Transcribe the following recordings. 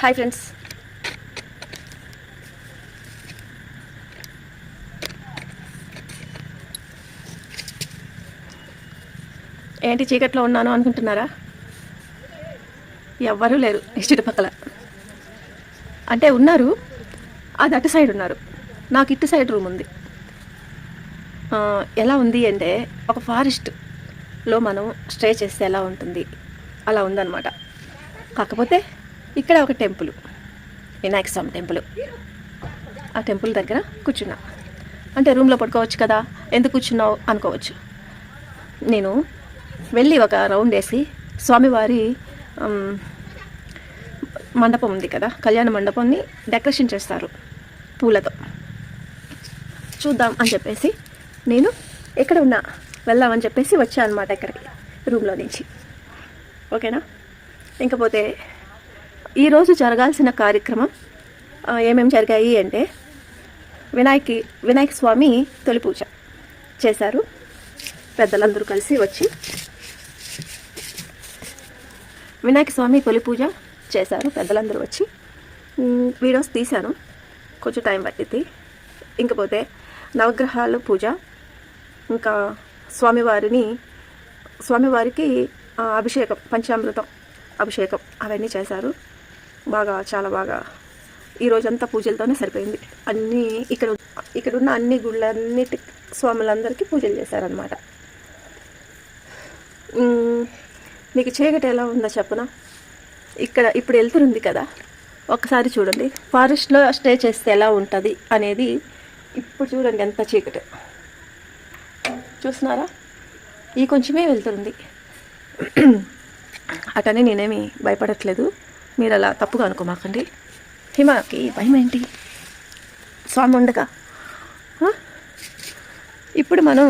Hi friends, ఏంటి చీకట్లో ఉన్నాను అనుకుంటున్నారా? ఎవ్వరూ లేరు ఈ చుట్టుపక్కల. అంటే ఉన్నారు, అది అటు సైడ్ ఉన్నారు, నాకు ఇటు సైడ్ రూమ్ ఉంది. ఎలా ఉంది అంటే ఒక ఫారెస్ట్లో మనం స్టే చేస్తే ఎలా ఉంటుంది అలా ఉందన్నమాట. కాకపోతే ఇక్కడ ఒక టెంపుల్, వినాయక స్వామి టెంపుల్. ఆ టెంపుల్ దగ్గర కూర్చున్నా. అంటే రూమ్లో పడుకోవచ్చు కదా, ఎందుకు కూర్చున్నావు అనుకోవచ్చు. నేను వెళ్ళి ఒక రౌండ్ వేసి స్వామివారి మండపం ఉంది కదా, కళ్యాణ మండపాన్ని డెకరేషన్ చేస్తారు పూలతో, చూద్దాం అని చెప్పేసి నేను ఎక్కడ ఉన్నా వెళ్దామని చెప్పేసి వచ్చా అనమాట ఇక్కడికి రూమ్లో నుంచి. ఓకేనా? ఇంకపోతే ఈరోజు జరగాల్సిన కార్యక్రమం ఏమేమి జరిగాయి అంటే వినాయక స్వామి తొలి పూజ చేశారు. పెద్దలందరూ కలిసి వచ్చి వినాయక స్వామి తొలి పూజ చేశారు. పెద్దలందరూ వచ్చి వీడియోస్ తీశాను, కొంచెం టైం పట్టింది. ఇంకపోతే నవగ్రహాలు పూజ, ఇంకా స్వామివారికి అభిషేకం, పంచామృతం అభిషేకం అవన్నీ చేశారు. చాలా బాగా ఈరోజంతా పూజలతోనే సరిపోయింది. అన్నీ ఇక్కడున్న అన్ని గుళ్ళన్నిటి స్వాములందరికీ పూజలు చేశారనమాట. మీకు చీకటి ఎలా ఉందో చెప్పనా? ఇక్కడ ఇప్పుడు వెళ్తుంది కదా, ఒక్కసారి చూడండి ఫారెస్ట్లో స్టే చేస్తే ఎలా ఉంటుంది అనేది. ఇప్పుడు చూడండి ఎంత చీకటి చూస్తున్నారా? ఈ కొంచెమే వెళ్తుంది. అటనే నేనేమి భయపడట్లేదు, మీరు అలా తప్పుగా అనుకోమాకండి. హిమకి భయం ఏంటి, స్వామి ఉండగా. ఇప్పుడు మనం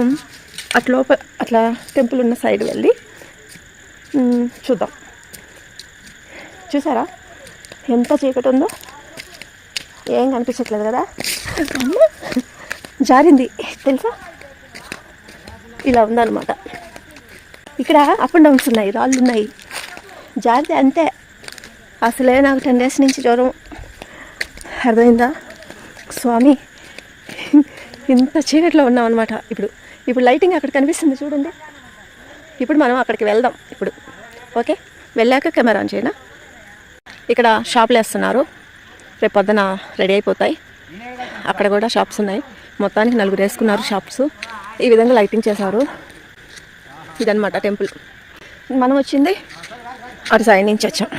అట్లా టెంపుల్ ఉన్న సైడ్ వెళ్ళి చూద్దాం. చూసారా ఎంత చీకటి ఉందో? ఏం కనిపించట్లేదు కదా, జారింది తెలుసా? ఇలా ఉందన్నమాట. ఇక్కడ అప్ అండ్ డౌన్స్ ఉన్నాయి, రాళ్ళు ఉన్నాయి, జారితే అంతే. అసలే నాకు 10 days నుంచి జ్వరం, అర్థమైందా? స్వామి ఇంత చీకట్లో ఉన్నాం అనమాట. ఇప్పుడు లైటింగ్ అక్కడ కనిపిస్తుంది చూడండి. ఇప్పుడు మనం అక్కడికి వెళ్దాం ఇప్పుడు. ఓకే, వెళ్ళాక కెమెరా ఆన్ చేయనా. ఇక్కడ షాపులు వేస్తున్నారు, రేపు పొద్దున రెడీ అయిపోతాయి. అక్కడ కూడా షాప్స్ ఉన్నాయి. మొత్తానికి 4 వేసుకున్నారు షాప్స్. ఈ విధంగా లైటింగ్ చేశారు. ఇదన్నమాట టెంపుల్. మనం వచ్చింది అటు సైడ్ నుంచి వచ్చాం.